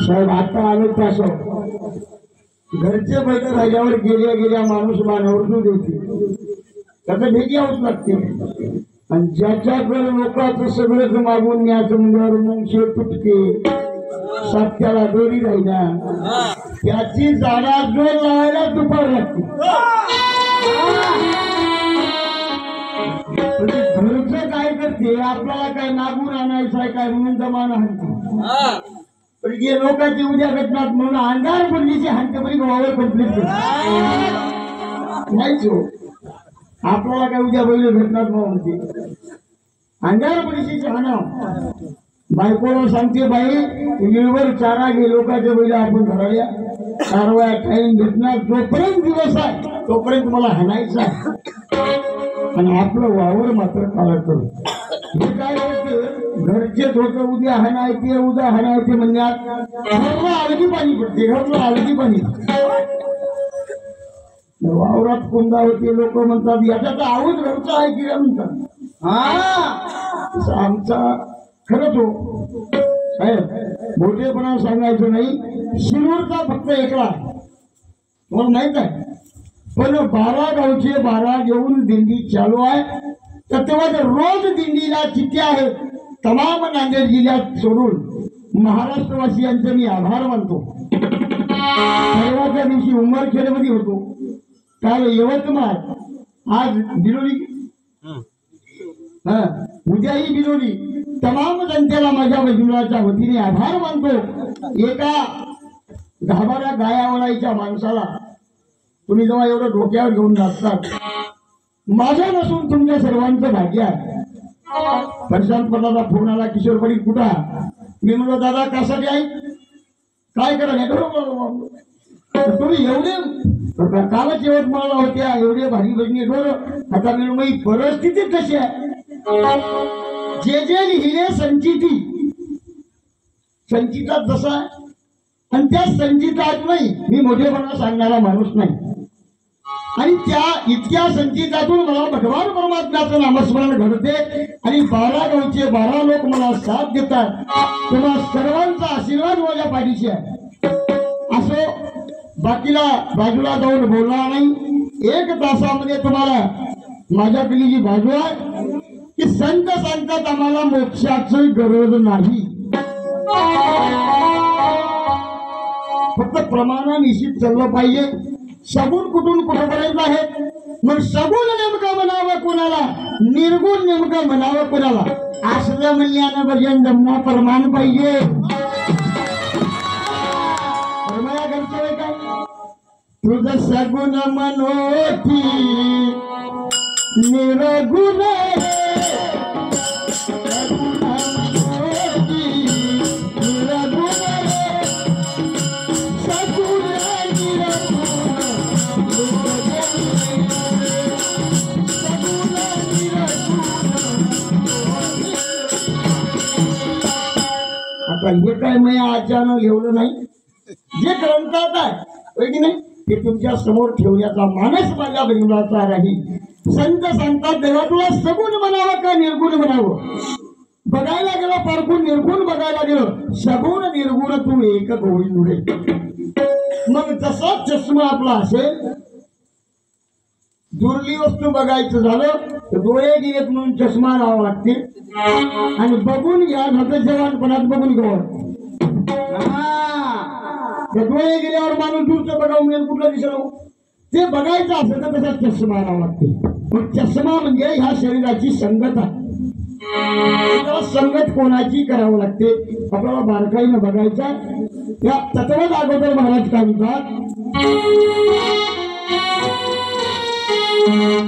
साहेब आता आलो त्यासो घरचे बैठ राहिल्यावर गेल्या गेल्या माणूस मानावर दूध येते त्याचा भेटी यावंच लागते आणि ज्याच्याकडे लोकांचं सगळंच मागून न्यायचं म्हणजे मुंगशे तुटके सात्याला दोरी राहिला त्याची जागा जोर लावायला दुपार लागते घरचं काय करते आपल्याला काय नागून आणायचं आहे काय म्हणून जमान हाणते पण जे लोकांची उद्या घटनात म्हणून अंधार पडलीची हाणतेपरी गोवावर कंप्लीट नाहीच हो आपल्याला काय उद्या बैल घटनात म्हणते अंधार पडलीची हाणा बायकोला सांगते बाई वेळेवर चारा घे लोकांच्या बैल आपण धराया कारवाया टाईम भेटणार जोपर्यंत दिवस आहे तोपर्यंत मला हाणायचं आहे आणि आपलं वावर मात्र काळा करू हे काय होते घरचे धोके उद्या हाणायचे उद्या हाणायचे म्हणण्यात घरला अलगी पाणी पडते घरला अलगी पाणी वावरात कोंडा होते लोक म्हणतात याच्यात आवाज घरचा आहे की म्हणतात हा आमचा खरंच हो साहेब मोठेपणा सांगायचं नाही शिरूरचा फक्त एकला तुम्हाला माहित आहे पण 12 गावचे 12 घेऊन दिंडी चालू आहे तर तेव्हा रोज दिंडीला चिठ्ठ्या आहेत तमाम नांदेड जिल्ह्यात सोडून महाराष्ट्रवासियांचे मी आभार मानतो परवाच्या दिवशी उमरखेडमध्ये होतो काल यवतमाळ आज बिलोली उद्याही बिलोली तमाम जनतेला माझ्या मजुराच्या वतीने आभार मानतो एका घाबाऱ्या गायावळाईच्या माणसाला तुम्ही जेव्हा एवढं डोक्यावर घेऊन जातात माझ्या नसून तुमच्या सर्वांचं भाग्य आहे प्रशांत पदाचा फोन आला किशोर पाटील कुठा मी म्हणलो दादा कशासाठी आहे काय करा नाही तुम्ही एवढे कालच यवतमाळला होत्या एवढे भारी भजनी बरं आता मी परिस्थिती कशी आहे जे जे लिहिले संचितात जसा आहे आणि त्या संचितात नाही मी मोठेपणा सांगणारा माणूस नाही आणि त्या इतक्या संचितातून मला भगवान परमात्म्याचं नामस्मरण घडते आणि 12 गावचे 12 लोक मला साथ देतात तुम्हा सर्वांचा आशीर्वाद माझ्या पाठीशी आहे असो बाकीला बाजूला जाऊन बोलणार नाही 1 तासामध्ये तुम्हाला माझ्याकडली जी बाजू आहे की संत सांगतात आम्हाला मोक्षाची गरज नाही फक्त प्रमाणानिश्चित चाललं पाहिजे सगुण कुठून कुठपर्यंत आहे मग सगुण नेमकं म्हणावं कोणाला निर्गुण नेमकं म्हणावं कोणाला असलं म्हणल्यानं भजन जमना प्रमाण पाहिजे परमाया घरचं काय तुझ सगुण मनोठी निरगुण आता हे काय मी आजच्यानं लिहिलं नाही, जे ग्रंथात आहे की नाही ते तुमच्या समोर ठेवण्याचा मानस माझ्या बिंबाचा राहील. संत सांगतात देवा तुला सगुण म्हणावं का निर्गुण म्हणावं. बघायला गेलं पारखून निर्गुण बघायला गेलं सगुण निर्गुण तू एक गोविंदुडे. मग जसा चष्मा आपला असेल दुर्ली वस्तू बघायचं झालं तर डोळे गेलेत म्हणून चष्मा लावावा लागते आणि बघून घ्या नंतर जवानपणात बघून घ्यावं. डोळे गेल्यावर माणूस दूरचं बघावं मिळेल कुठलं दिसलं ते बघायचं असेल तर तसा चष्मा लावावा लागते. मग चष्मा म्हणजे ह्या शरीराची संगत आहे. संगत कोणाची करावं लागते आपल्याला बारकाईनं बघायचा. या तत्वच अगोदर महाराज काय म्हणतात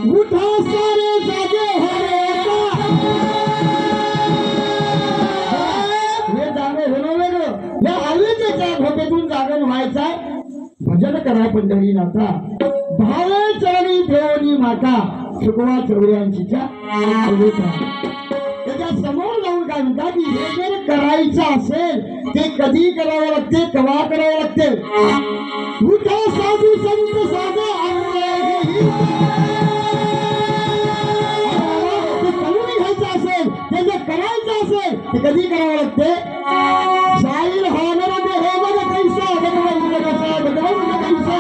उठा सारे जागे हे जागे होणं वेगळं या हवेच्या झोपेतून जागरण व्हायचाय. भजन करा पंढरीनाथा भावे चरणी ठेवणी माता शुकवा चौऱ्यांशीच्या त्याच्या समोर जाऊन काय म्हणतात की हे जर करायचं असेल ते कधी करावं लागते केव्हा करावं लागते. उठा साधू संत साधे ते जर करायचं असेल ते कधी करावं लागते. शाहीर हानर हे बघ कैसा भगवंत कसा भगवंत कैसा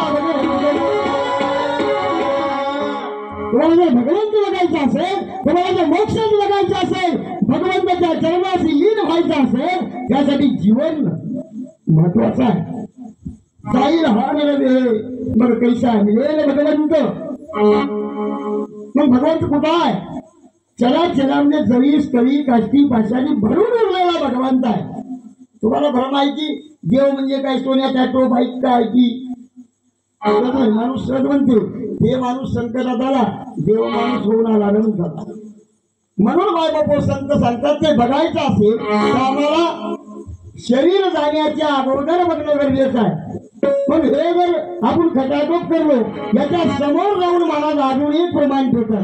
तुम्हाला जर भगवंत बघायचं असेल तुम्हाला जर मोक्ष बघायचं असेल भगवंताच्या चरणास लीन व्हायचं असेल त्यासाठी जीवन महत्वाचं आहे. शाहीर हानर मग कैसा मिळेल भगवंत. मग भगवंत कुठं आहे. चला चला म्हणजे जरी स्थळी काष्टी पाशाने भरून उरलेला भगवंत आहे. तुम्हाला भ्रम आहे की देव म्हणजे काय सोन्याचा टोप आहे काय की माणूस सहज म्हणते हे माणूस संकटात आला देव माणूस होऊन आला म्हणतात. म्हणून बाय बापू संत सांगतात ते बघायचं असेल तर आम्हाला शरीर जाण्याच्या अगोदर बघणं गरजेचं आहे. पण हे जर आपण खटाटोप करलो याच्या समोर जाऊन मला अजून एक प्रमाण ठेवतात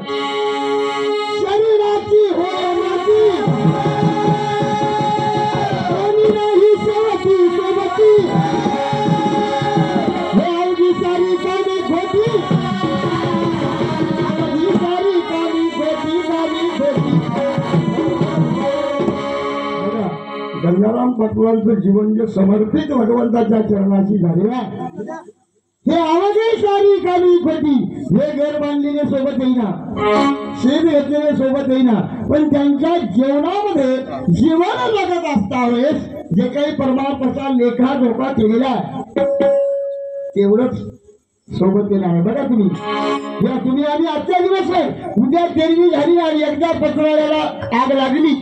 शरीराची होण्याची कोणी नाही सोबती सोबती हे अवघी सारी कामी खोटी ही सारी कामी खोटी कामी खोटी. गंगाराम पाटलांचं जीवन जे समर्पित भगवंताच्या चरणाशी झाले आहे हे अवघे सारी कामी खोटी. हे घर बांधलेले सोबत येईना शेत घेतलेले सोबत येईना पण त्यांच्या जीवनामध्ये जीवन जगत असता वेळेस जे काही परमार्थाचा लेखा धोका केलेला आहे तेवढंच सोबत येणार आहे. बघा तुम्ही आम्ही आजच्या दिवस आहे उद्या तेरवी झाली आणि एकदा पत्राला आग लागली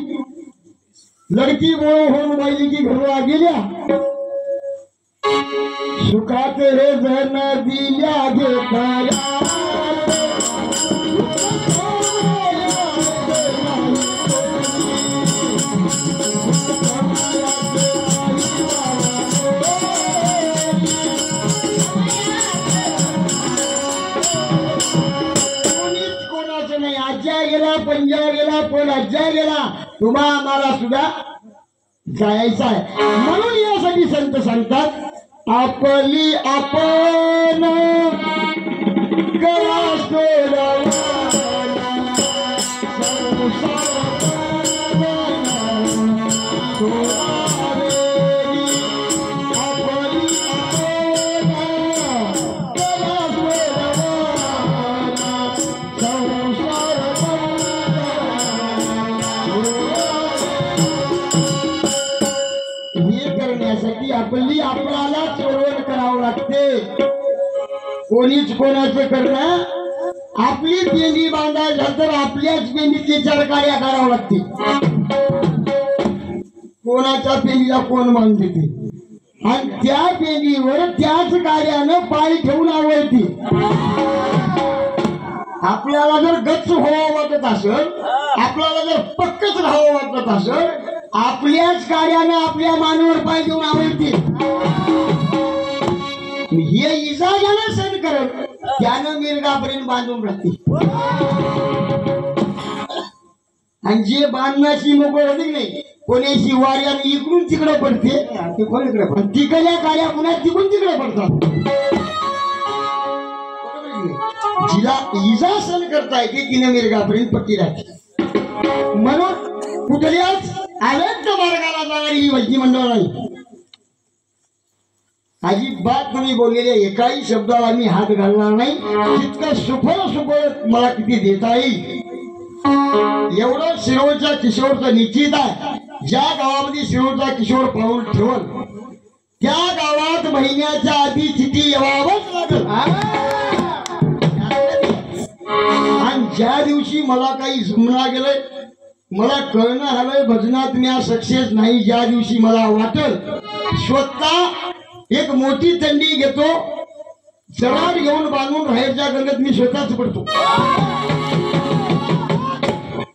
लडकी बोळ होऊन बाईली की घरवा गेल्या सुखात हे जन दिल्या घेताया कोणाचं नाही. आज्या गेला पंजा गेला पण आज्या गेला तुम्हा आम्हाला सुद्धा जायचं आहे. म्हणून यासाठी संत सांगतात आपली आपण करा आपली आपल्याला चोरवण करावं लागते. कोणीच कोणाचं करणं आपली पेंडी बांधायला तर आपल्याच पेंडीतली 4 काड्या काढावं लागते. कोणाच्या पेंडीला कोण बांधते आणि त्या पेंडीवर त्याच गाड्यानं पाय ठेवून आवडती. आपल्याला जर गच्च व्हावं वाटत असेल, आपल्याला जर पक्कच राहावं वाटत असेल, आपल्याच गाड्यानं आपल्या मानेवर पाय देऊन आवडते. हे इजा ज्यानं सण करत त्यानं मिरगापर्यंत बांधून राहते. आणि जे बांधण्याची मोकळ होती नाही, कोणाची वाऱ्याने इकडून तिकडे पडते, तिकडल्या गाड्या पुन्हा तिकडून तिकडे पडतात. जिला इजा सण करता येते तिने मिरगापर्यंत पट्टी राहते. म्हणून कुठल्याच अवैध मार्गाला जाणारी ही वैद्य मंडळ नाही. अजिबात तुम्ही बोललेल्या एकाही शब्दाला मी हात घालणार नाही. जितकं सुफळ मला किती देता येईल एवढं शिरोळच्या किशोरचं निश्चित आहे. ज्या गावामध्ये शिरोळचा किशोर पाऊल ठेवल त्या गावात महिन्याच्या आधी चिठी यावंच लागल. आणि ज्या दिवशी मला काही जमना गेलंय, मला कळणं आलंय भजनात मी सक्सेस नाही, ज्या दिवशी मला वाटल स्वतः एक मोठी थंडी घेतो, जराड घेऊन बांधून राहायच्या गंगेत मी स्वतःच पडतो.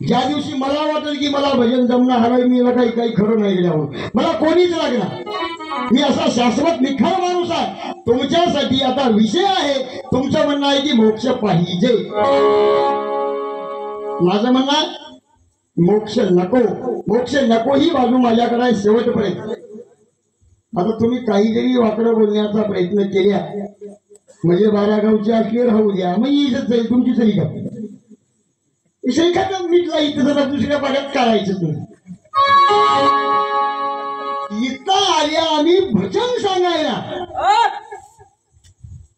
ज्या दिवशी मला वाटेल की मला भजन जमणं हवंय, मी काही खरं नाही गेल्यावर मला कोणीच लागणार. मी असा शाश्वत निखार माणूस आहे. तुमच्यासाठी आता विषय आहे, तुमचं म्हणणं आहे की मोक्ष पाहिजे. माझं म्हणणं आहे मोक्ष नको, मोक्ष नको ही बाजू माझ्याकडे आहे शेवटपर्यंत. आता तुम्ही काही जरी वाकडं बोलण्याचा प्रयत्न केल्या म्हणजे 12 गावची असली राहू द्या, मग इज्जत जाईल तुमची. सरी का सरी का मीटला इथं जरा दुसऱ्या पाड्यात काढायचं नाही. इथं आल्या आम्ही भजन सांगायला.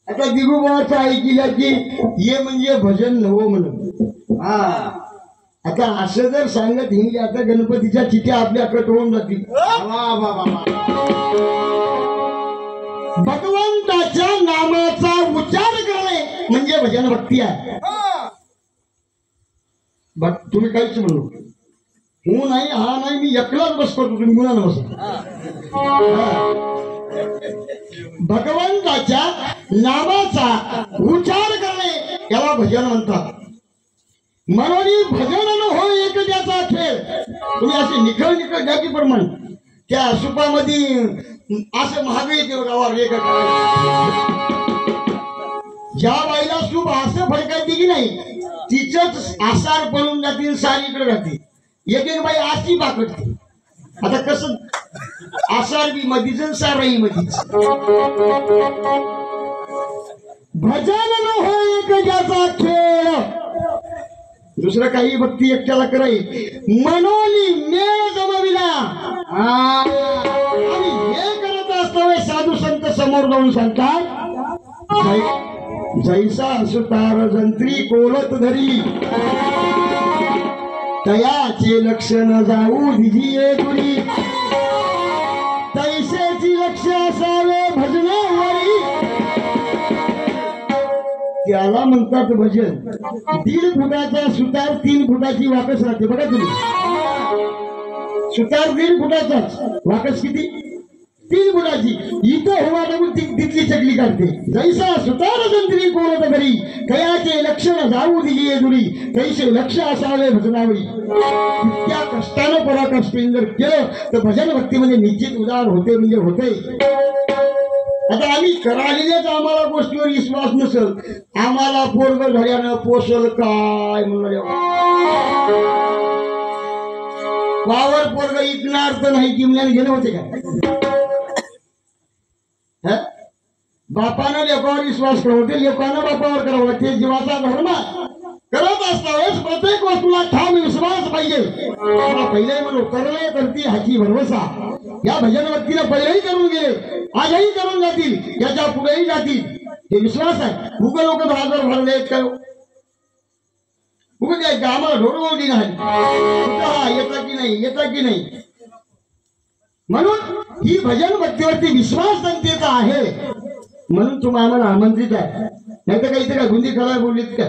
आता दिगुबाचं ऐकलं की ये म्हणजे भजन नवं म्हणून. आता असं जर सांगत हिंगली आता गणपतीच्या चिठ्ठ्या आपल्याकडे होऊन जातील. भगवंताच्या नामाचा उच्चार करणे म्हणजे भजन भक्ती आहे. तुम्ही काहीच म्हणू हो नाही, हा नाही, मी एकलाच बस करतो, तुम्ही गुणानं बसा. भगवंताच्या नामाचा उच्चार करणे याला भजन म्हणतात. म्हणून भजन हो एक त्याचा खेळ. तुम्ही असे निखळ द्याची प्रमाण त्या सुपामध्ये असं महाग येते गावावर एक ज्या बाईला सूप असं फडकायची की नाही तिचंच आसार पळून जातील, सारी इकडे राहते. एक बाई आशी पाकडते. आता कसं आसार बी मधीच सारही मधीच. भजन हो एक ज्याचा खेळ. दुसरं काही भक्ती एकट्याला कराई मनोनी मेळ जमविला. आणि हे करत असताना साधू संत समोर जाऊन सांगतात जैसा सुतार जंत्री कोलत धरी तयाचे लक्षण जाऊ दिजिये गुरी. तैसेची लक्ष असावे भजनावरी. त्याला म्हणतात भजन. 1.5 फुटाचा सुतार 3 फुटाची वाकस राहते. बघा तुम्ही, सुतार 1.5 फुटाचा, वाकस किती 3 फुटाची. इथं हवा लागून तिथली चकली काढते. जैसा सुतार जंत्री कोणत घरी कयाचे लक्षण जाऊ दिली दुरी. तैसे लक्ष असावे भजनावरी. इतक्या कष्टानं पराकष्ट जर केलं तर भजन भक्तीमध्ये निश्चित उदार होते म्हणजे होते. आता आम्ही करालेल्याच आम्हाला गोष्टीवर विश्वास नसेल, आम्हाला पोरग झाल्यानं पोसल काय म्हणणार. वावर पोरग इकणार तर नाही किमल्याने गेले होते का? बापानं लेकावर विश्वास करावं, लेकानं बापावर करावं. ते जीवाचा धर्म करत असतावेळेस प्रत्येक वस्तूला ठाम विश्वास पाहिजे. पहिले म्हणून करणे करती हाची भरवसा. या भजन व्यक्तीला पहिलेही करून गेले, आजही करून जातील, याच्या पुढेही जातील. हे विश्वास आहे. उग लोक बाजार भरले काय उग द्यायचं आम्हाला ढोरवली नाही. येता की नाही, येता की नाही. म्हणून ही भजन भक्तीवरती विश्वास जनतेचा आहे. म्हणून तुम्ही आम्हाला आमंत्रित आहे. नाही तर काही काय गुंदी करायला बोललीत का?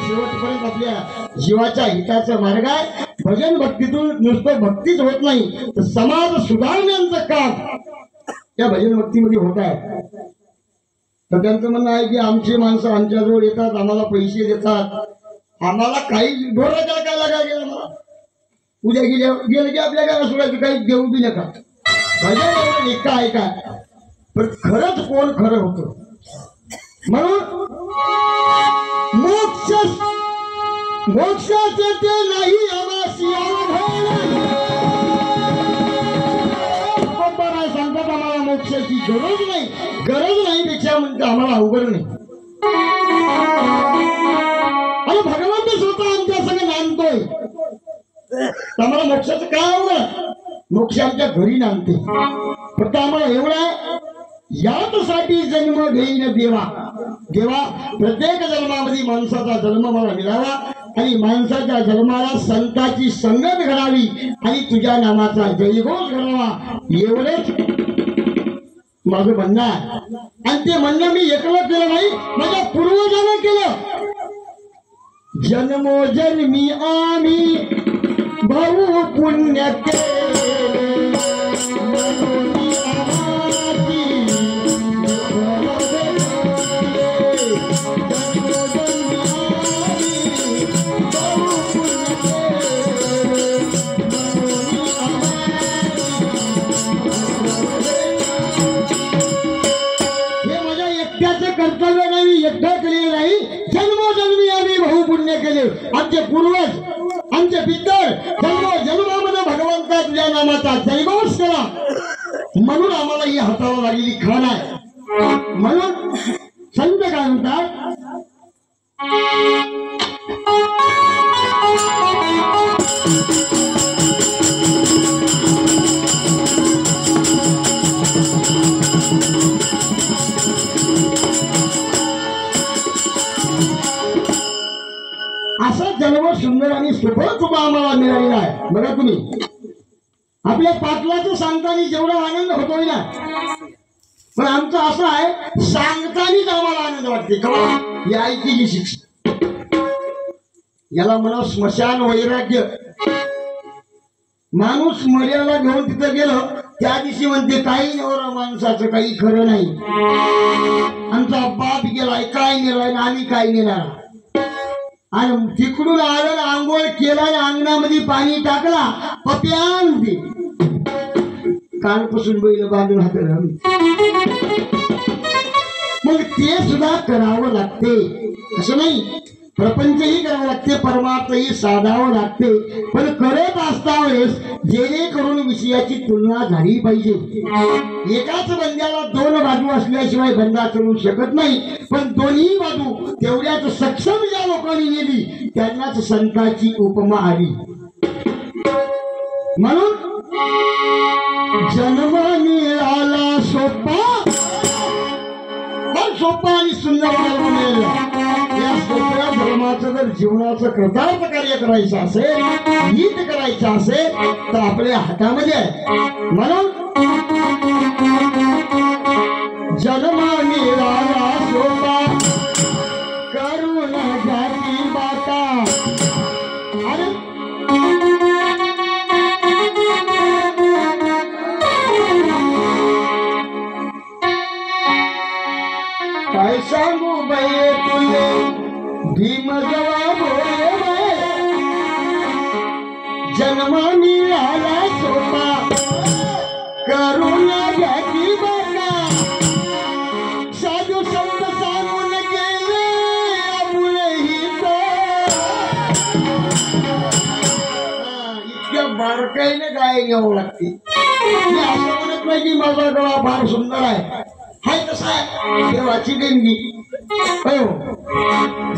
शेवटपर्यंत आपल्या जीवाच्या हिताचा मार्ग आहे. भजन भक्तीतून नुसतं भक्तीच होत नाही, तर समाज सुधारण्याचं काम या भजन भक्तीमध्ये होत आहे. तर त्यांचं म्हणणं आहे की आमची माणसं आमच्याजवळ येतात, आम्हाला पैसे देतात, आम्हाला काही डोळ्याला काय लागायला गेलं, मला उद्या गेलं की आपल्या काय सोडायचं, काही देऊ बी नका. भजन एवढं निघता आहे का, पण खरंच कोण खरं होतं. म्हणून मोक्षाचे ते नाही आम्हासी सांगतात, आम्हाला मोक्षाची गरज नाही पेक्षा म्हणते आम्हाला अवघड नाही. आणि भगवंत स्वतः आमच्या संग नांदतोय, आम्हाला मोक्षाचं काय अवघड, मोक्ष आमच्या घरी नांदते. फक्त आम्हाला एवढा यासाठी जन्म घेईन देवा. प्रत्येक जन्मामध्ये माणसाचा जन्म मला मिळावा आणि माणसाच्या जन्माला संताची संगत घडावी आणि तुझ्या नामाचा जयघोष घडावा, एवढेच माझं म्हणणं आहे. आणि ते म्हणणं मी एकलं केलं नाही, माझ्या पूर्वजानं केलं. जन्मोजन्मी आम्ही भाऊ पुण्य केले, कर्तव्य नाही, एकटा केलेलं नाही. जन्मोजन्मी आम्ही भाऊ पुण्य केले. आमचे पूर्वज, आमचे पितर जन्मोजन्मामध्ये भगवंता तुझ्या नामाचा जयघोष केला, म्हणून आम्हाला ही हातावर लागलेली खाण आहे. म्हणून संत काय म्हणतात, असा जन्म सुंदर आणि सुखद सुख आम्हाला मिळालेला आहे. बघा तुम्ही, आपल्या पाटलाचं सांगताना जेवढा आनंद होतोय ना, पण आमचं असं आहे, सांगतानीच आम्हाला आनंद वाटते. कवा या ऐकीची शिक्षा, याला म्हणा स्मशान वैराग्य. माणूस मर्याला घेऊन तिथं गेलं, त्या दिवशी म्हणते काही नवरा माणसाचं काही खरं नाही, आमचा बाप गेलाय, काय नेलाय, आम्ही काय नेणार. आणि तिकडून आलं, आंघोळ केला, अंगणामध्ये पाणी टाकला, पप्यान दे कालपासून बैल बांधून हात. मग ते सुद्धा करावं लागते, असं नाही. प्रपंचही करावं लागते, परमार्थही साधावं लागते, पण करत असता वेळेस जेणेकरून विषयाची तुलना झाली पाहिजे. एकाच बंद्याला दोन बाजू असल्याशिवाय बंदा करू शकत नाही, पण दोन्ही बाजू तेवढ्याच सक्षम ज्या लोकांनी नेली त्यांनाच संताची उपमा आली. म्हणून जन्म मिळाला सोपा, पण सोपा आणि सुंदर जन्म मिळाला. या सोप्या धर्माचं जर जीवनाचं कृतार्थ कार्य करायचं असेल, नीट करायचं असेल, तर आपल्या हातामध्ये आहे. म्हणून जन्म मिळाला सोपा, करून जाती बाता. आणि काय सांगू बाई तुले भीम जवाब, जन्म मिळाला सोपा, करून घ्याची बाता. साधू संत सांगून गेले आपलेही, इतक्या बारकाईने गाय घ्यावं लागते. मी असं म्हणत नाही की माझा गळा फार सुंदर आहे, हाय तसा आहे, देवाची देणगी.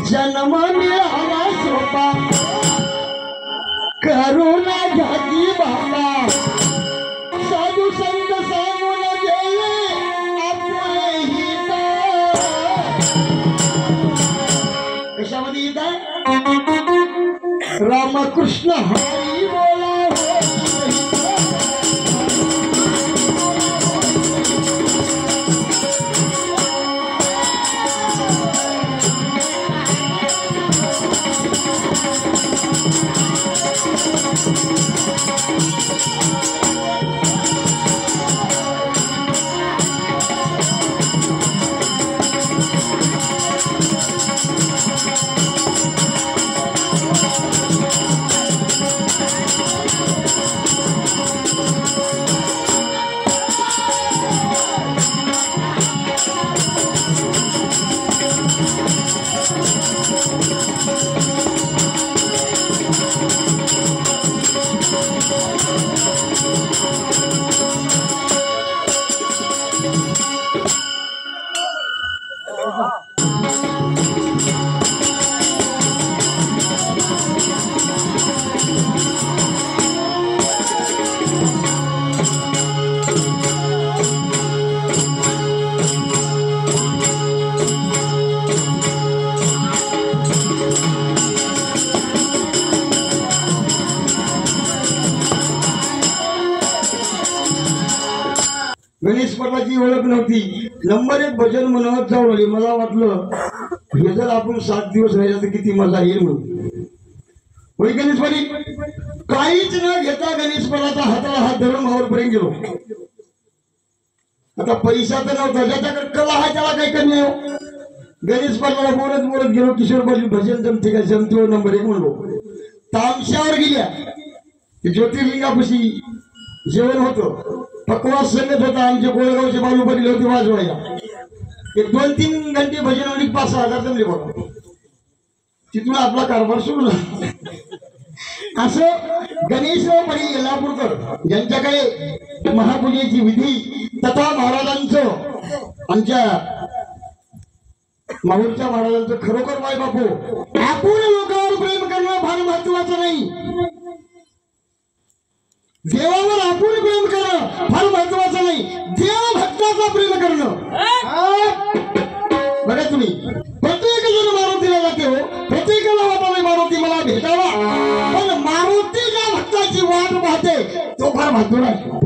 जन्म मिळाला सोपा, करून घ्याची बाता. साधू संत सांगून गेले आपलेही. कशामध्ये येत आहे, रामकृष्ण हरी बोला. कधी ओळख नव्हती. नंबर 1 भजन म्हणत जाऊ लागली. मला वाटलं हे जर आपण 7 दिवस राहिलं तर किती मजा येईल म्हणून. होय गणेशवाडी काहीच न घेता गणेशपणाचा हाताला हात धरून मावरपर्यंत गेलो. आता पैसा तर नव्हता, ज्याच्याकडे कला आहे त्याला काही कमी नाही. गणेशपणाला बोलत बोलत गेलो. किशोर पाटील भजन जमते का जमतो नंबर 1 म्हणलो. तामशावर गेल्या. ज्योतिर्लिंगापाशी जेवण होतं. पकवास संगत होता. आमचे कोळगावचे बालू पाटील होते वाजवायला. ते 2-3 घंटे भजन आणि 5,000 जमले बघा. तिथून आपला कारभार सुरू झाला. असं गणेशराव पाटील यल्लापूरकर ज्यांच्याकडे महापूजेची विधी तथा महाराजांचं आमच्या माहूरच्या महाराजांचं खरोखर माय बापू आपण लोकांवर प्रेम करणं फार महत्वाचं नाही. देवावर आपण प्रेम करणं फार महत्वाचं नाही. देव भक्ताचा प्रेम करणं. बघा तुम्ही प्रत्येक जण मारुतीला जाते हो. प्रत्येकाला वाटावे मारुती मला भेटावा. पण मारुतीच्या भक्ताची वाट पाहते तो फार महत्वाचा आहे.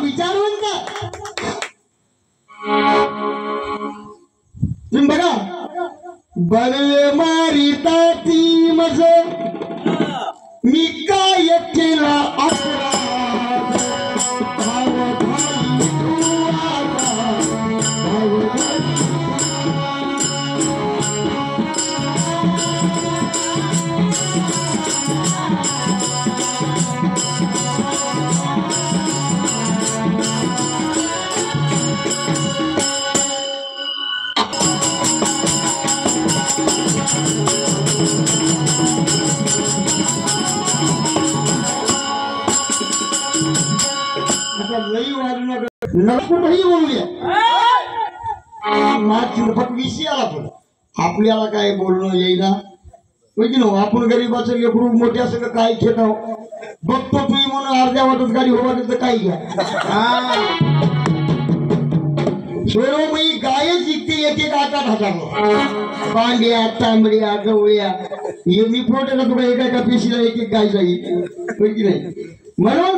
विचारवंत तुम्ही बघा. बळवे मारिता ती मज मी काय केला कुठेही बोलूया. फक्त विषय आला पण आपल्याला काय बोलणं येईना. आपण गरीबाचं लेकरू मोठ्या सगळं काय खेळाव बघतो तुम्ही म्हणून अर्ध्या वाटत गाडी होवा तर काही घ्या. सोनोमयी गाय जिंकते 1-1 बांड्या तांबड्या गवळ्या हे मी फोटो तुला एका पेशीला 1-1 गाय जाईल की नाही. म्हणून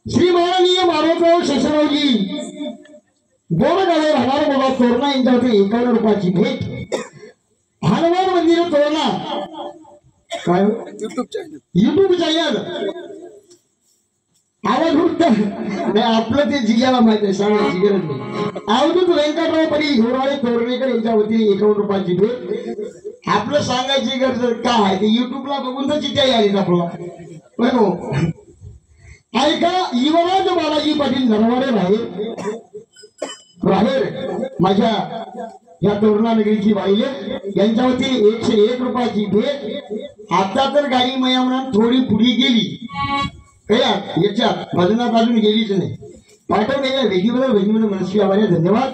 श्री माननीय मारोतराव शशरावजी बोरगावे राहणार बाबा तोरणा यांच्यावरती 51 रुपयाची भेट. हनुमान मंदिर तोरणा काय युट्यूब चॅनल आवाज उठत नाही आपलं ते जिल्ह्याला माहित आहे सांगायची गरज नाही. अवधूत व्यंकटराव पाटील हिवराळे तोरणेकर यांच्या वतीने 51 रुपयाची भेट. आपलं सांगायची गरज काय आहे ते युट्यूबला बघून तर चिठ्ठ्या आली आपल्याला. ऐका युवराज बालाजी पाटील नरवाडे राहेर माझ्या या तोरणा नगरीची बाईले यांच्या वतीने 101 रुपयाची भेट. आता तर गाडी मया थोडी पुढे गेली याच्यात भजनात अजून गेलीच नाही. पाठवलेल्या वेगळीबद्दल वेगळी मनस्वी आभारी धन्यवाद.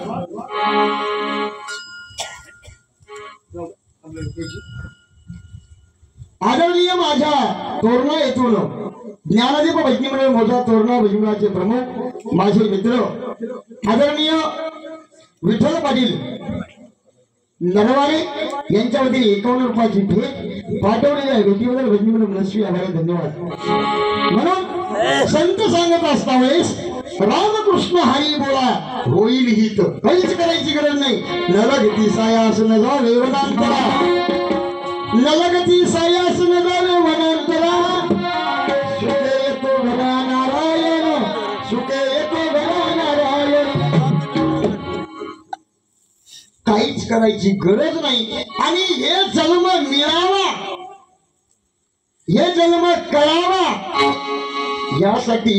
आदरणीय माझ्या तोरणा येथून ज्ञानदीप भजनी मंडळ मोठा तोरणा भजनीचे प्रमुख माझे मित्र आदरणीय विठ्ठल पाटील नरवारे यांच्या वतीने 51 रुपयाची भेट पाठवलेल्या व्यक्तीबद्दल भजनी मंडळ मनस्वी आभारी धन्यवाद. म्हणून संत सांगत असता वेळेस रामकृष्ण हरी बोला होईल हित. काहीच करायची गरज नाही. नलगती सायास न जावे वनांतरा. नलगती सायास न जावे वनांतरा. सुखे येतो घरा नारायण. सुखे येतो घरा नारायण. काहीच करायची गरज नाही. आणि हे जन्म मिळावा हे जन्म करावा यासाठी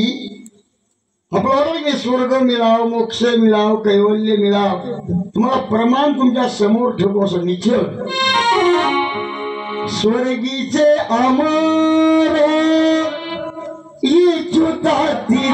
आपल्याला स्वर्ग मिळाव मोक्ष मिळाव कैवल्य मिळाव तुम्हाला प्रमाण तुमच्या समोर ठेवतो असं निश्चय. स्वर्गीचे अमर इच्छुताती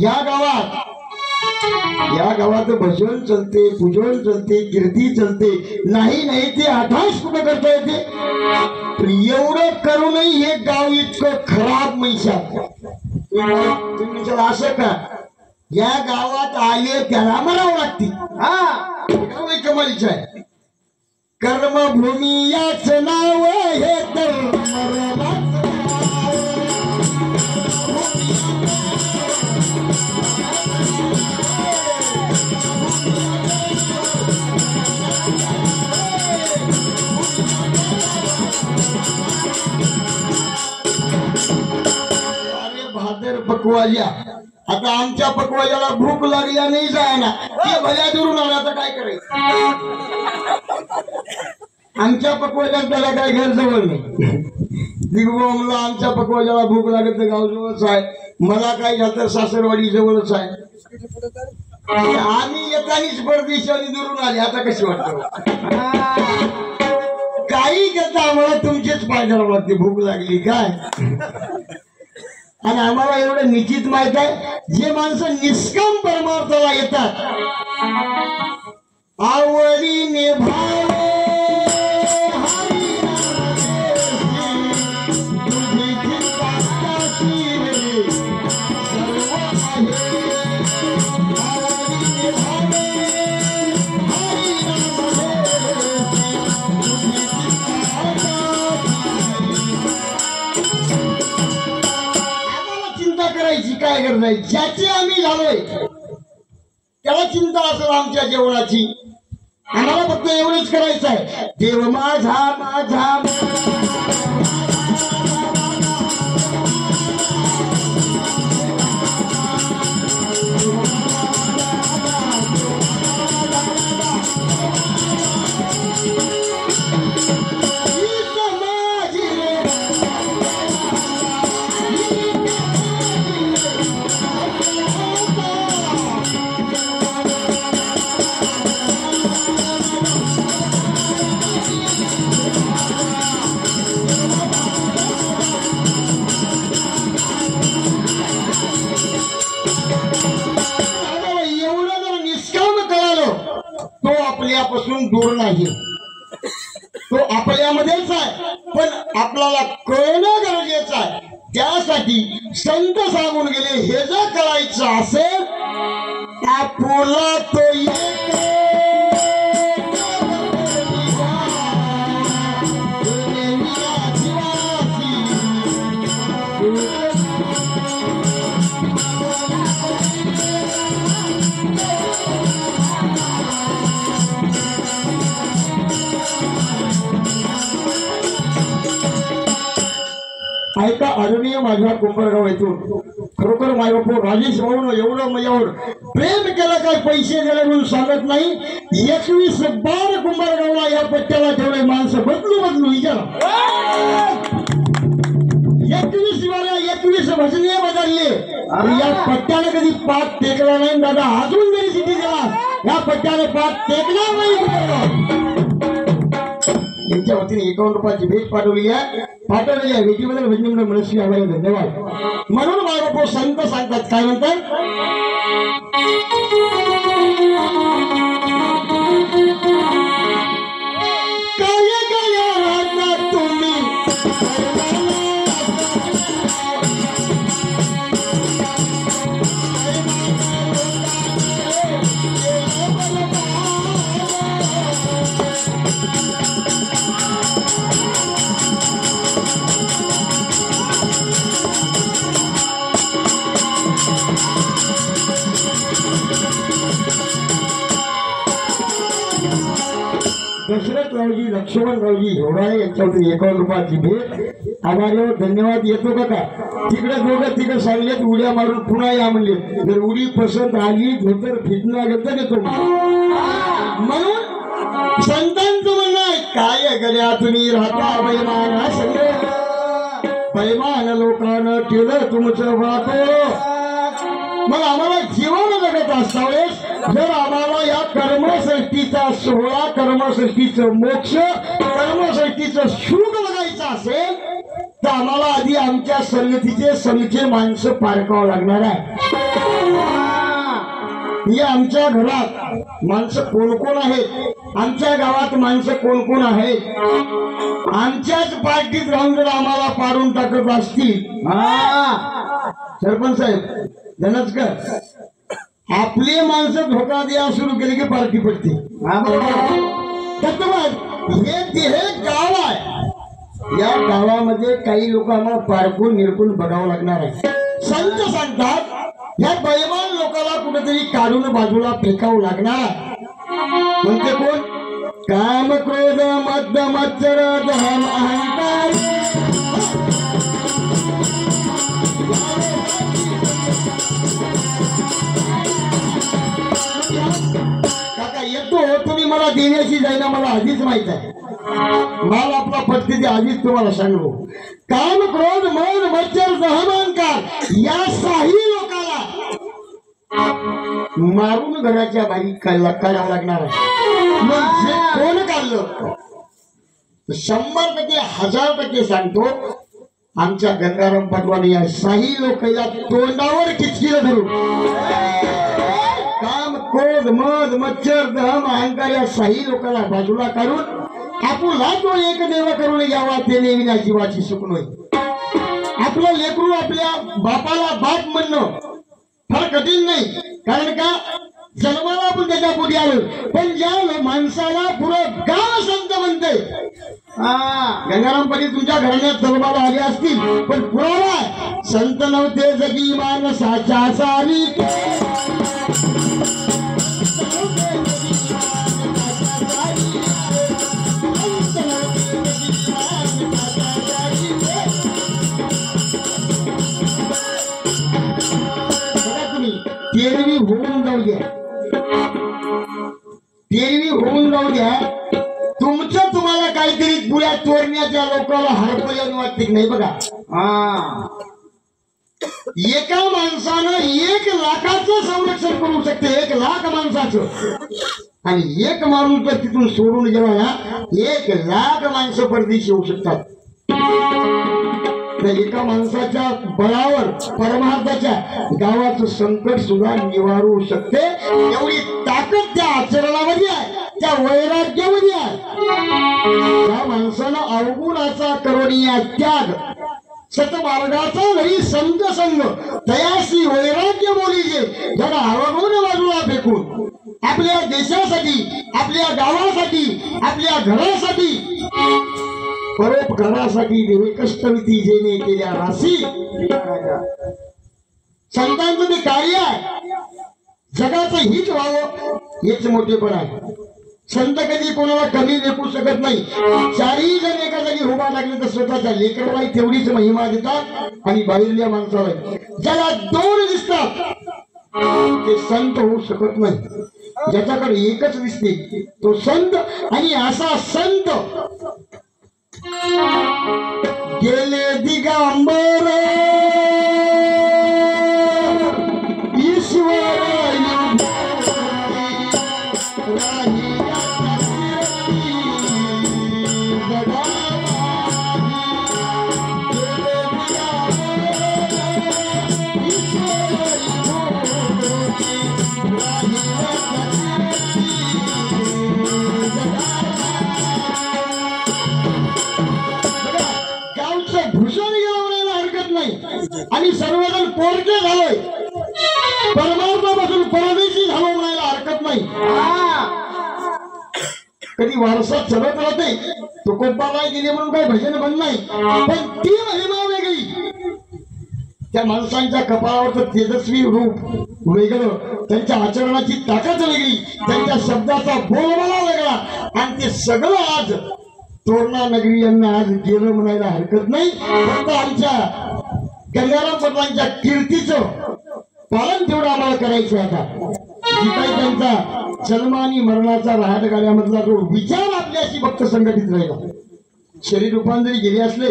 या गावात या गावात भजन चलते, पूजन चलते, कीर्ती चलते, नाही नाही ते आठास कुठं करता येते. पण एवढं करूनही हे गाव इतकं खराब मैसा. तुम्ही असं का या गावात आले त्याला म्हणावं लागते. हा गाव कमालीच आहे. कर्मभूमी याच नाव हे तर भादर पकवाजा. आता आमच्या पकवाजाला भूक लागल्या नाही जायना ते भल्या दुरून आला. आता काय करायचं. आमच्या पकवाजात त्याला काय घर जवळ नाही. दिग्बोमला आमच्या पकवाजाला भूक लागत तर गाव जवळच आहे. मला काय झालं सासरवाडी जवळच आहे. आम्ही येतानीच परदेशाने दुरून आले. आता कशी वाटत काही करता आम्हाला तुमचेच पाय धरावं लागते. भूक लागली काय. आणि आम्हाला एवढं निश्चित माहित आहे जे माणसं निष्काम परमार्थाला येतात आवडीने भावे काय करणार. ज्याचे आम्ही झालोय त्याला चिंता असेल आमच्या जेवणाची. आम्हाला फक्त एवढंच करायचं आहे. देव माझा माझा आपल्यापासून दूर नाही. तो आपल्यामध्येच आहे. पण आपल्याला कळणं गरजेचं आहे. त्यासाठी संत सांगून गेले हे जर कळायचं असेल आपुला तो ऐका. आदरणीय माझ्या कोपरगाव येथून खरोखर मायबापू राजेश भाऊन एवढं माझ्यावर प्रेम केलं. काय पैसे दिले म्हणून सांगत नाही. 21 बार कुंभारगावला या पट्ट्याला ठेवले माणसं बदलू विचारा. 21 बारा 21 भजने बदलले. या पट्ट्याने कधी पाठ टेकला नाही. दादा अजून जरी सिटी दिला या पट्ट्याने पाठ टेकणार नाही. त्यांच्या वतीने 51 रुपयाची भेट पाठवलेली आहे. भेटीबद्दल भजनी मनस्वी आभारी. धन्यवाद. म्हणून बाळापो संत सांगतात काय म्हणतात. दशरथ रावजी लक्ष्मण रावजी होराळे यांच्यावरती 51 रुपयाची भेट. आभार धन्यवाद. येतो का तिकडे दोघं तिकडे सांगलेत उड्या मारून पुन्हा या म्हणले. जर उडी पसंत आली धोतर फिटणार घेतलं घेतो. म्हणून संतांचं म्हणणं आहे काय गड्या तुम्ही राहता बैमान सगळं बैमान लोकांना केलं तुमचं वाटो. मग आम्हाला जीवन जगत असतावेळेस जर आम्हाला या कर्मसृष्टीचा सोहळा कर्मसृष्टीचं मोक्ष कर्मसृष्टीचं सुख बघायचं असेल तर आम्हाला आधी आमच्या संगतीचे माणसं पारकावं लागणार आहे. या आमच्या घरात माणसं कोण कोण आहेत, आमच्या गावात माणसं कोण कोण आहेत, आमच्याच पार्टीत राहून जर आम्हाला पाडून टाकत असतील, सरपंच साहेब धनचकर, आपली माणसं धोका द्यायला सुरू केली की पार्टी पडते. हे गाव आहे, या गावामध्ये काही लोक आम्हाला पारखून निरखून बघावं लागणार आहे. संत सांगतात या बैमान लोकांना कुठेतरी काढून बाजूला फेकावं लागणार आहे. म्हणते कोण? काम क्रोध मद मत्सर दहन अहंकार. काका येतो तुम्ही मला देण्याची जाईना मला आधीच माहित आहे. मला आपला पद्धती आधीच तुम्हाला सांगलो. काम क्रोध मद मत्सर दहन अहंकार या काही लोकांना मारून घराच्या बाहेर काढावं लागणार आहे. म्हणजे कोण काढलं? 100% 1000% सांगतो, आमच्या गंगाराम पाटवाणी या काही लोकांना तोंडावर किचकिलं धरून काम क्रोध मद मच्छर दहम अहंकार या काही लोकांना बाजूला काढून आपला तो एक देव करून यावा ते नेहमी जीवाची सुख नये. आपलं लेकरू आपल्या बापाला बाप म्हणणं फार कठीण नाही, कारण का जन्माला आपण त्याच्या पुढे आलो. पण ज्या माणसाला पुरं गाव संत म्हणते, गंगाराम पाटील तुमच्या घराण्यात जन्माला आले असतील, पण पुरावा संत नव्हते जगी माणसाच्या सारी. तेरवी होऊन जाऊ द्या, तेरवी होऊन जाऊ द्या. तुमचं तुम्हाला काहीतरी पुऱ्या चोरण्याच्या लोकांना हरपल्यानं वाटते की नाही बघा. एका माणसानं 1 लाखाचं संरक्षण करू शकते, 1 लाख माणसाचं. आणि एक माणूस जर तिथून सोडून गेला ना, 1 लाख माणसं परदेशी होऊ शकतात. एका माणसाच्या बळावर परमार्थाच्या गावाचं संकट सुद्धा निवारू शकते. एवढी ताकद त्या आचरणामध्ये आहे, त्या वैराग्यामध्ये आहे. त्या माणसानं अवगुणाचा करुणीया त्याग सतमार्गाचा घरी संत संग तयासी वैराग्य बोलीजे जरा अवगुण बाजूला फेकून आपल्या देशासाठी, आपल्या गावासाठी, आपल्या घरासाठी, परोपकारासाठी देवे कष्टविधी जेने केल्या राशी. संतांचं ते कार्य आहे, जगाचं हित व्हावं हेच मोठेपण आहे. संत कधी कोणाला कमी लेखू शकत नाही. 4ही जण एका जागी उभा लागले तर स्वतःच्या लेकराला तेवढीच महिमा देतात आणि बाहेरल्या माणसाला ज्याला 2 दिसतात ते संत होऊ शकत नाही. ज्याच्याकडे एकच दिसते तो संत. आणि असा संत गेले दिगंबर ईश्वर आणि सर्वजण पोरके झालोय, परमार्थापासून परदेशी झालो म्हणायला हरकत नाही. कधी वारसा चलत राहते, तुकोबाला गेले म्हणून काही भजन बंद नाही, पण ती महिमा वेगळी. त्या माणसांच्या कपाळावरचं तेजस्वी रूप वेगळं, त्यांच्या आचरणाची ताकद वेगळी, त्यांच्या शब्दाचा बोलबाला वेगळा. आणि ते सगळं आज तोरणा नगरी यांना आज गेलं म्हणायला हरकत नाही. फक्त आमच्या गंगाराम पाटलांच्या कीर्तीचं पालन तेवढं आम्हाला करायचं आहे. आता जी काही त्यांचा जन्म आणि मरणाचा रहाट गाड्यामधला जो विचार आपल्याशी फक्त संघटित राहिला, शरीर रूपान जरी गेले असले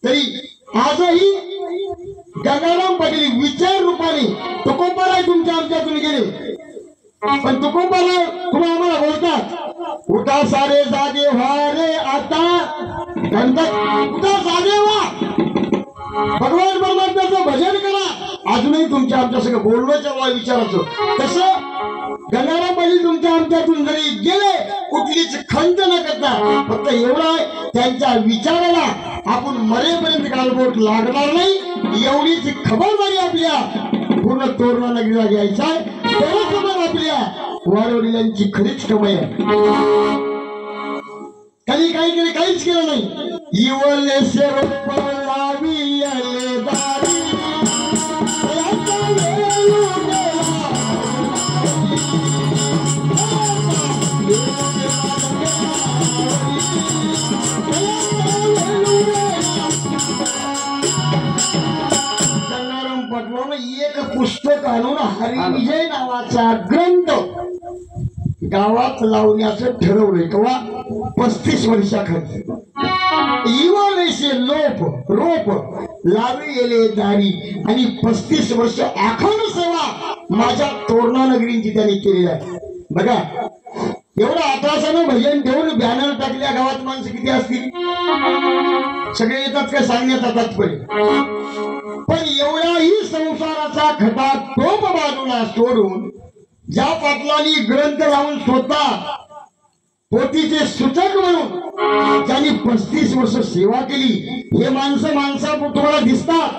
तरी आजही गंगाराम पाटील विचार रूपाने तुकोबाराय तुमच्या आमच्यातून गेले. पण तुकोबाराय तुम्ही आम्हाला बोलतात उठा सारे जागे व्हा रे आता, उठा सारे व्हा, भगवान परमात्म्याचं भजन करा, अजूनही तुमच्या आमच्या सगळं बोलण्याच्या विचारायचं. तसं गणारा बळी तुमच्या आमच्यातून जरी गेले कुठलीच खंत न करता फक्त एवढं आहे त्यांच्या विचाराला आपण मरेपर्यंत गालबोट लागणार नाही एवढीच खबरदारी आपल्या पूर्ण तोरणा नगरीला घ्यायचा आहे. तरच खबर आपल्या वारवडिलांची खरीच कमाई आहे. कधी काही केलं काहीच केलं नाही. एक पुस्तक आणून हरिविजय नावाचा ग्रंथ गावात लावण्याचं ठरवलंय. तेव्हा 35 वर्षाखाली लोप रोप लावलेले दारी आणि 35 वर्ष अखंड सेवा माझ्या तोरणा नगरींची त्यांनी केलेली आहे. बघा एवढं आकाशानं भजन ठेवून बॅनर टाकल्या गावात माणसं किती असतील सगळे येतात काय सांगण्यात येतात पण एवढाही संसाराचा खटा टोप बाजूला सोडून ज्या पाटलांनी ग्रंथ लावून स्वतः पोतीचे सूचक म्हणून ज्यांनी 35 वर्ष सेवा केली हे माणसं तुम्हाला दिसतात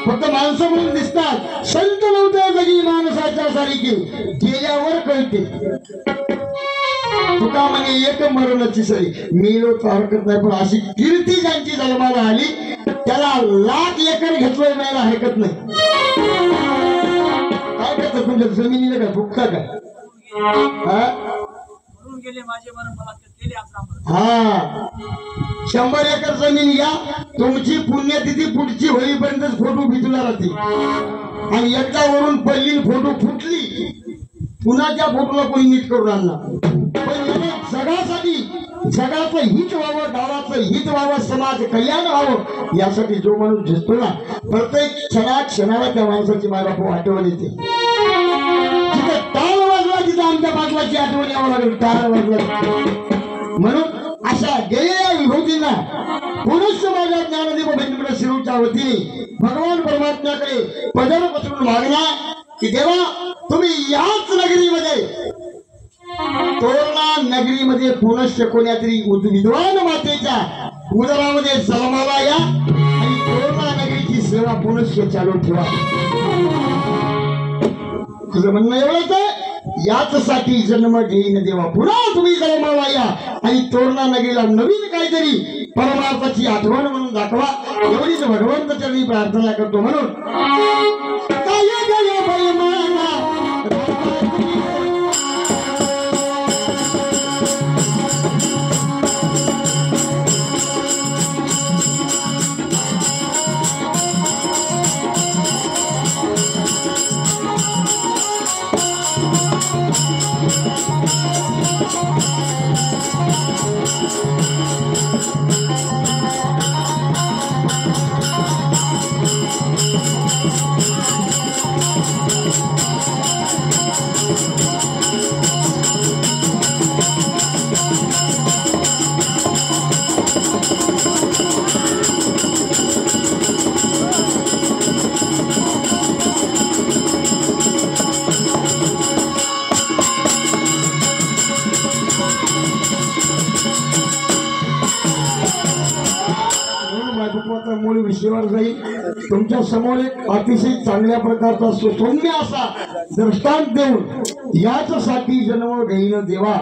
फक्त माणसं म्हणून दिसतात. संत नव्हत्या जगी माणसाच्या सारखी गेल्यावर कळते. तुका म्हणे एक मरणाची सरी मेलो तर हरकत नाही पण अशी कीर्ती ज्यांची जन्माला आली त्याला 1,00,000 एकर घेतलोय मिळायला हरकत नाही. काय करतात तुमच्या जमिनीला काय फुकता काय हा 100 एकर जमीन घ्या तुमची पुण्यतिथी पुढची होईपर्यंत फोटो भिजला राहते आणि एकदा वरून पडली फोटो फुटली पुन्हा त्या फोटोला कोणी नीट करून आणला. पण जगासाठी जगाचं हित व्हावं गावाचं हित व्हावं समाज कल्याण व्हावं यासाठी जो माणूस झटतो ना प्रत्येक क्षणाला त्या माणसाची मायबाप आठवण येते. जिथे टाळ वाजला तिथे आमच्या बाजूची आठवण यावं लागेल. टाळ वाजला म्हणून अशा गेलेल्या विभूतींना पुनश्च माझ्या ज्ञानदेव भेंडकडे शिरूच्या वतीने भगवान परमात्म्याकडे पदर पसरून मागणार की देवा तुम्ही याच नगरीमध्ये तोरणा नगरीमध्ये पुनश्च कोण्यातरी विद्वान मातेच्या उदरामध्ये जन्माला या आणि तोरणा नगरीची सेवा पुनश्च चालू ठेवा. तुझं म्हणणं एवढंच आहे याचसाठी जन्म घेईन देवा पुन्हा तुम्ही जन्माला या आणि तोरणा नगरीला नवीन काहीतरी परमार्थाची आठवण म्हणून दाखवा एवढीच भगवंताची प्रार्थना करतो. म्हणून मूळ विषयावर जाईल. तुमच्या समोर एक अतिशय चांगल्या प्रकारचा सुसौम्य असा दृष्टांत देऊन याचसाठी जन्म घेईन देवा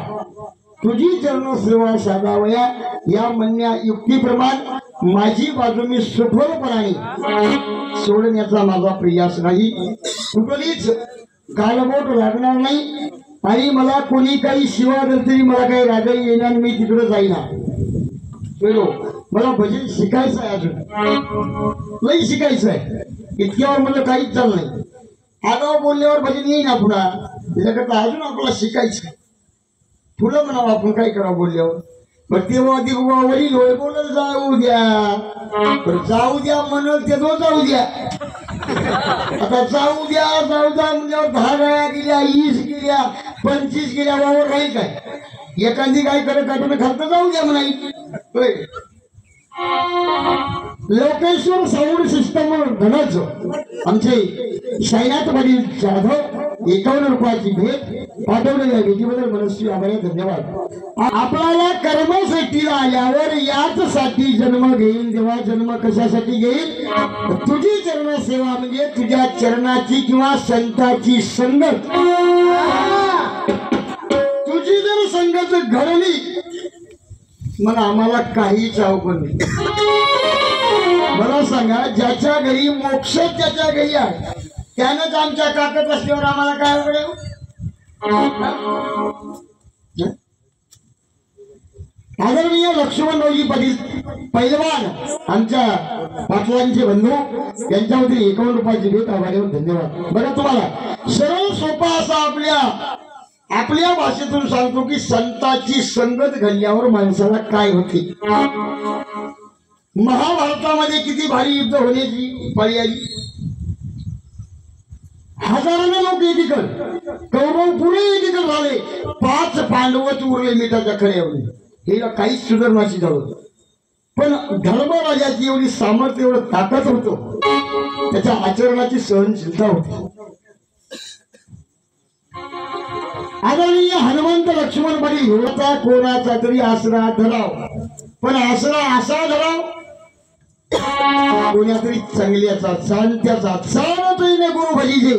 तुझी चरण सेवा साधावया या म्हणण्या युक्तीप्रमाणे माझी बाजू मी सुखोरपणाने सोडण्याचा माझा प्रयास नाही. कुठलीच गालबोट लागणार नाही आणि मला कोणी काही शिवा दिली तरी मला काही रागाई येणार मी तिकडे जाईना. मला भजन शिकायचं आहे अजून लई शिकायचं आहे. इतक्यावर मला काहीच झालं नाही. आगाव बोलल्यावर भजन येईन पुन्हा त्याच्याकरता अजून आपल्याला शिकायचं. फुलं म्हणावं आपण काय करावं बोलल्यावर पण तेव्हा देवा वडील होय बोलल जाऊ द्या जाऊ द्या म्हणल ते जाऊ द्या. आता जाऊ द्या म्हणल्यावर 10 गाया गेल्या 20 गेल्या 25 गेल्या वावर राहील काय एखादी गाय कडे काटून खात जाऊ द्या म्हणाई. लोकेश्वर साऊंड सिस्टम धनच आमचे शायनात वडील जाधव 51 रुपयाची भेट पाठवलेल्या भेटीबद्दल मनस्वी आभारी धन्यवाद। आपल्याला कर्मशेट्टीला आल्यावर याच साठी जन्म घेईन देवा जन्म कशासाठी घेईन तुझी चरण सेवा म्हणजे तुझ्या चरणाची किंवा संताची संगत तुझी जर संगत घडली मग आम्हाला काहीच अवघड नाही। मला सांगा ज्याच्या घरी मोक्ष ज्याच्या घरी आहे त्यानंच आमच्या काकत असल्यावर आम्हाला काय अवघड आहे? आदरणीय लक्ष्मणरावजी पाटील पैलवान आमच्या पाटलांचे बंधू यांच्यावरती 51 रुपयाची भेट आभारी धन्यवाद। बघा तुम्हाला सरळ सोपा असा आपल्या भाषेतून सांगतो की संताची संगत घडल्यावर माणसाला काय होते। महाभारतामध्ये किती भारी युद्ध होण्याची पाळी आली। हजाराने लोक एकीकडे कौरव पुढे एकीकडे झाले 5 पांडवच उरले मिठाच्या खड्यावर हे काहीच सुधारणाशी झालं पण धर्मराजाची एवढी सामर्थ्य एवढं ताकद होतो त्याच्या आचरणाची सहनशीलता होती। आदरणीय हनुमंत लक्ष्मण पाटील होता कोणाचा तरी आसरा धराव पण आसरा असा धराव कोणा तरी चांगल्याचा जाणत्याचा चालतोय गुरु भजीचे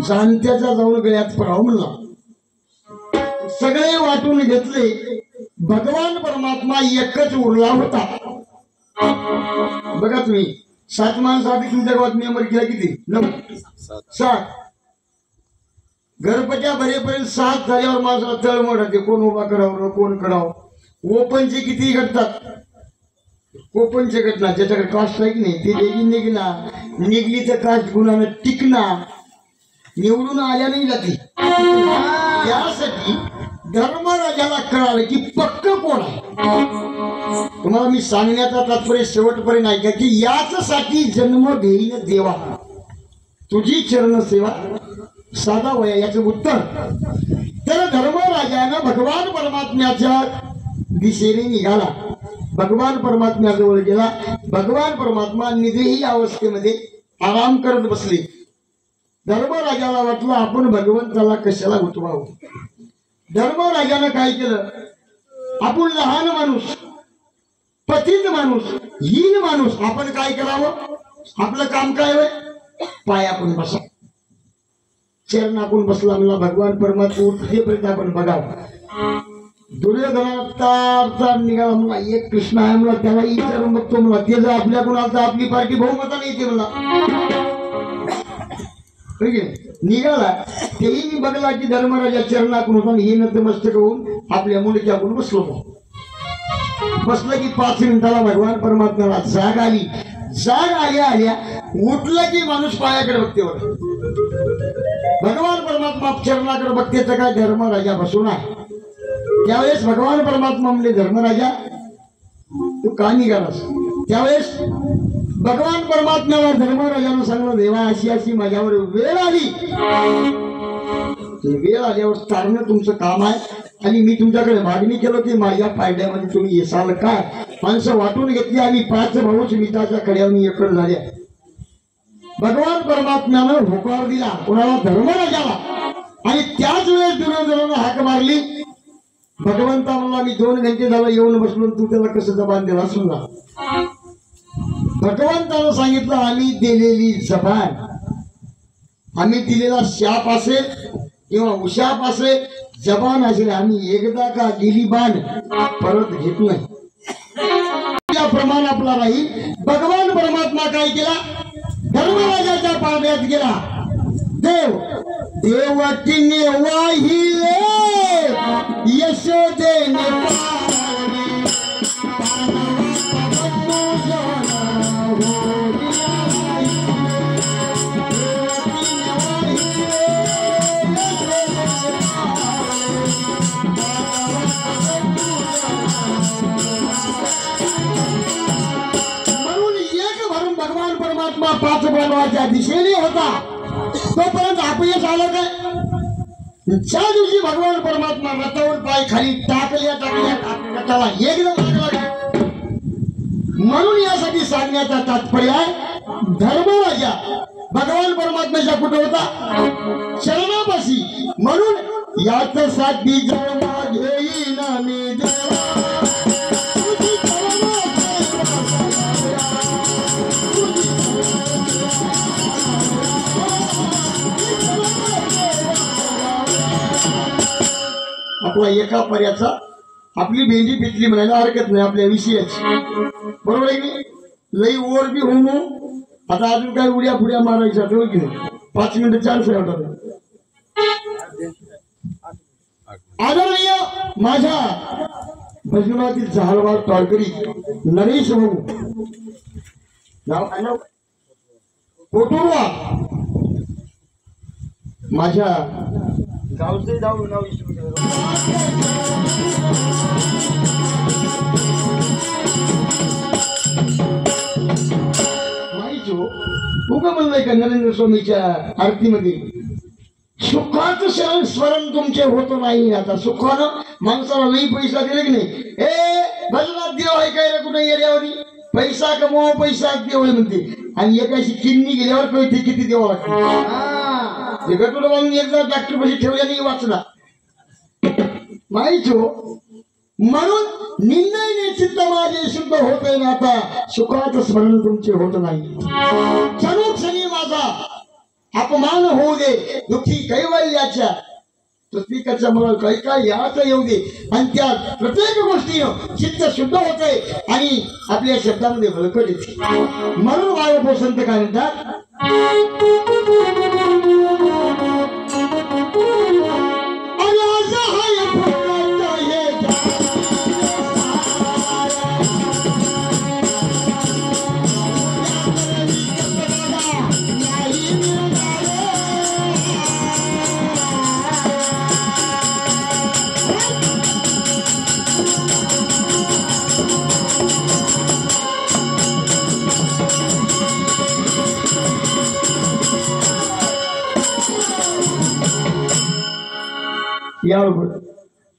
जाणत्याचा जाऊन गळ्यात पडाव म्हणला सगळे वाटून घेतले भगवान परमात्मा एकच उरला होता। बघा तुम्ही 7 माणसासाठी तुमच्या गावात मेंबर केला किती 9 7 गणपत्या भरेपर्यंत 7 झाल्यावर माणसाला तळमळ होते कोण उभा करावं कोण करावं। ओपनचे किती घडतात ओपनचे घटना ज्याच्याकडे कास्ट आहे की नाही ते देखील निघली तर कास्ट गुणानं टिकना निवडून आल्या नाही जाते। यासाठी धर्मराजाला कळालं की पक्क कोण आहे। तुम्हाला मी सांगण्याचा तात्पर्य शेवटपर्यंत ऐका की याचसाठी जन्म घेईन देवा तुझी चरण सेवा साधा वया याचं उत्तर तर धर्मराजानं भगवान परमात्म्याच्या दिशेने निघाला भगवान परमात्म्याजवळ गेला। भगवान परमात्मा निदेही अवस्थेमध्ये आराम करत बसले। धर्मराजाला वाटलं आपण भगवंताला कशाला उठवावं। धर्मराजानं काय केलं आपण लहान माणूस पतित माणूस हीन माणूस आपण काय करावं आपलं काम काय होय पायापून बसा चरणापून बसला म्हणला भगवान परमात्मा उठतेपर्यंत आपण बघावं। दुर्योधनाचा निघाला म्हणला एक कृष्ण आहे म्हणला त्याला विचारून बघतो म्हणला ते जर आपल्याकडून आता आपली पार्टी बहुमताने येते म्हणला निघाला तेही मी बघला की धर्मराजा चरणाकडून होता हे नतमस्तक होऊन आपल्या मुलीच्याकडून बसलो बसलं की 5 मिनिटाला भगवान परमात्म्याला जाग आल्या उठलं की माणूस पायाकडे बघते भगवान परमात्मा चरणाकडे बघते तर काय धर्मराजा बसून आहे। त्यावेळेस भगवान परमात्मा म्हणले धर्मराजा तू का निघालास त्यावेळेस भगवान परमात्म्याला धर्मराजानं सांगलं देवा अशी अशी माझ्यावर वेळ आली वेळ आल्यावर तारणं तुमचं काम आहे आणि मी तुमच्याकडे मागणी केलं की माझ्या फायद्यामध्ये तुम्ही येसाल काय माणसं वाटून घेतली आणि 5 भाऊच मिठाच्या कड्यावर एकड झाल्या। भगवान परमात्म्यानं होकार दिला कोणाला धर्मराजाला आणि त्याच वेळेस दुर्योधनानं हाक मारली भगवंता म्हणला मी 2 घंटे झाला येऊन बसलो तू त्याला कसं जबान दिला म्हणला भगवंतानं सांगितलं आम्ही दिलेली जबान आम्ही दिलेला शाप असेल किंवा उशाप असेल जबान असेल आम्ही एकदा का दिली बाण परत घेत नाही प्रमाण आपला राहील। भगवान परमात्मा काय केला धर्मराजाच्या पारड्यात गेला देवकीने वाहिले यशोदेने परमात्मा 5 पांडवाच्या दिशेने होता तोपर्यंत अपयश आलं काय ज्या दिवशी भगवान परमात्मा रथावर पाय खाली टाकल्या टाकल्या एकदम म्हणून यासाठी सांगण्याचा तात्पर्य आहे धर्मराजा भगवान परमात्म्याचा कुठे होता शरणापाशी म्हणून याच साठी जन्म घेईन मी देवा आपला एका पर्याचा आपली भेंडी पिटली म्हणायला हरकत नाही आपल्या विषयाची बरोबर आहे की लई ओर बी होऊ आता अजून काय उड्या फुड्या मारायच्या तो की 5 मिनिटं चान्स आहे आदरणीय माझ्या भजनातील जहालवार टॉळकरी नरेश भाऊ नाव काय नाव कोटुरवा माझ्या गावचे नाव उगा म्हणलंय का नरेंद्र स्वामीच्या आरतीमध्ये सुखाचं स्मरण तुमचे होत नाही आता सुखानं माणसाला लई पैसा दिले की नाही भजनात देव आहे काय रे कुठे एरियावरी पैसा कमवा पैसा देव म्हणते आणि एकाशी किडनी गेल्यावर कळते किती देवा लागते गटुडं बांधून एकदा डॉक्टर पैसे ठेवल्याने वाचला माहिती म्हणून निर्णय निश्चित माझे शुद्ध होत आहे ना आता सुखाचं स्मरण तुमचे होत नाही क्षणोक्षणी माझा अपमान होऊ दे दुःखी कैवल्याच्या प्रत्येकाच्या मला काही काय याच येऊ दे आणि त्या प्रत्येक गोष्टीनं चित्त शुद्ध होत आहे आणि आपल्या शब्दामध्ये भलकट येते म्हणून बाळाभाऊ संत काय म्हणतात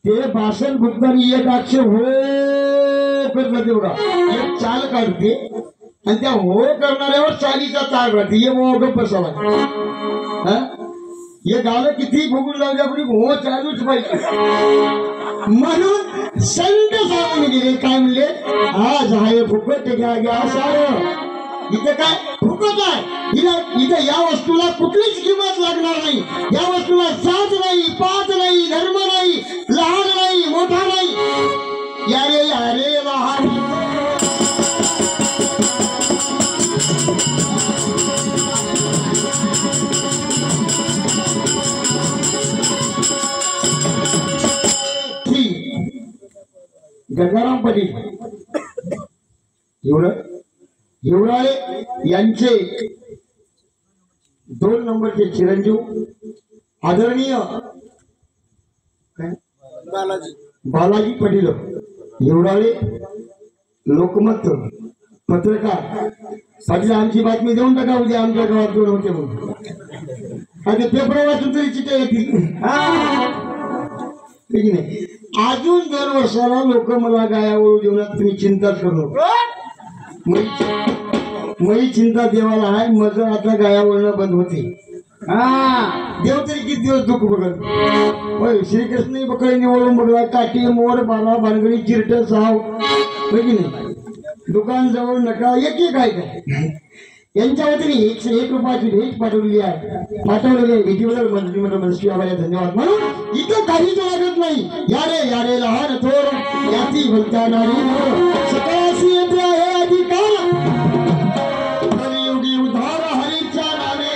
ते भाषण भक्तांनी एक अक्षर हो करतात तेवढा एक चाल काढते आणि त्या हो करणाऱ्यावर चालीचा ताळ राहते ये मग बसावा हे गाणं किती बघून लावल्या पण हो चालूच पाहिजे म्हणून संत सांगून गेले काय म्हणले आज आहे फुकट घ्या घ्या सारं इथं काय फुकट आहे इथं या वस्तूला कुठलीच किंमत लागणार नाही या वस्तूला जात नाही पात नाही धर्म नाही लहान नाही मोठा नाही यारे यारे लहान गंगाराम पाटील एवढाळे यांचे 2 नंबरचे चिरंजीव आदरणीय बालाजी पाटील एवढाळे लोकमत पत्रकार पाटील आमची बातमी देऊन टाका उद्या आमच्या गावात 2 होते म्हणून आणि पेपर वाचून तरी चिठ्ठ्या येतील ठीक नाही अजून 2 वर्षाला लोक मला गायावळू जेवणात तुम्ही चिंताच करू मई चिंता देवाला आहे मज आता गायावळणं बंद होते देव तरी किती दिवस दुःख बघत होय श्रीकृष्ण बकळे निवडून बघला काठी मोर बाला भानगडी चिरट साव होय की नाही दुकान जवळ नका एक काय काय यांच्या वतीने 101 रुपयाची भेट पाठवलेली आहे भेटीबद्दल मंत्री धन्यवाद म्हणून इथं काहीच लागत नाही यारे लहान थोर याची भलत्या नारी सकाळी येते आहे अधिकार कलियुगी उद्धार हरीच्या नावे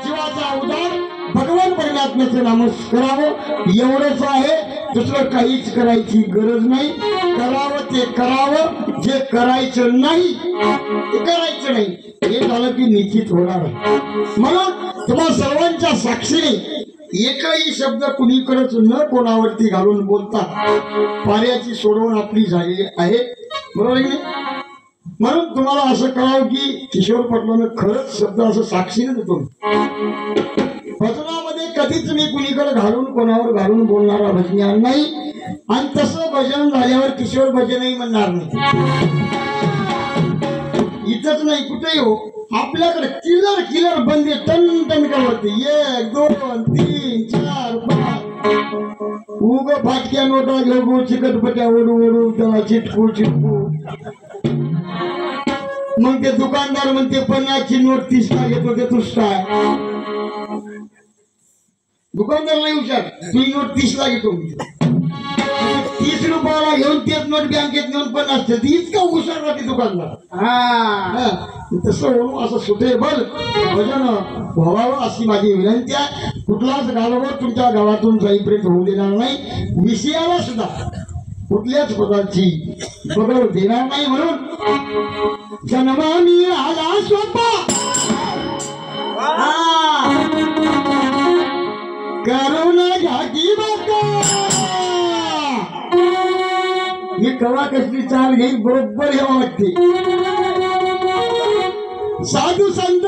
जीवाचा उद्धार भगवान परमात्म्याचं नामच करावं एवढंच आहे दुसरं काहीच करायची गरज नाही करावं ते करावं जे करायचं नाही ते करायचं नाही हे झालं की निश्चित होणार आहे म्हणून तुम्हा सर्वांच्या साक्षीने एकही शब्द कुणीकडेच न कोणावरती घालून बोलता पाऱ्याची सोडवून आपली झालेली आहे बरोबर की म्हणून तुम्हाला असं कळावं की किशोर पाटलानं खरंच शब्द असं साक्षीने देतो भजनामध्ये कधीच मी कुणीकडे घालून कोणावर घालून बोलणारा भजनियार नाही आणि तसं भजन झाल्यावर किशोर भजनही म्हणणार नाही इथंच नाही कुठेही हो आपल्याकडे किलर किलर बंदी टन टन करते 1 2 3 4 5 उग फाटक्या नोटा घेऊ चिकटपट्या ओढू ओढू त्याला चिटकू चिटकू मग ते दुकानदार म्हणते 50ची नोट 30 ला घेतो देतोस काय दुकानदार नाही हुशार ती नोट 30 ला घेतो 30 रुपयाला घेऊन तेच नोट बँकेत नेऊन 50 देते इतका हुशार राहते दुकानदार हा तसं असं सुटेबल भजन व्हावं अशी माझी विनंती आहे कुठलाच गावावर तुमच्या गावातून जाईपर्यंत होऊ देणार नाही विषयाला सुद्धा कुठल्याच प्रकारची बदल देणार नाही म्हणून जन्मानी आला सोपा करून घाटी बघा ही कवा कसली चाल घेईल बरोबर हे वाटते साधू संत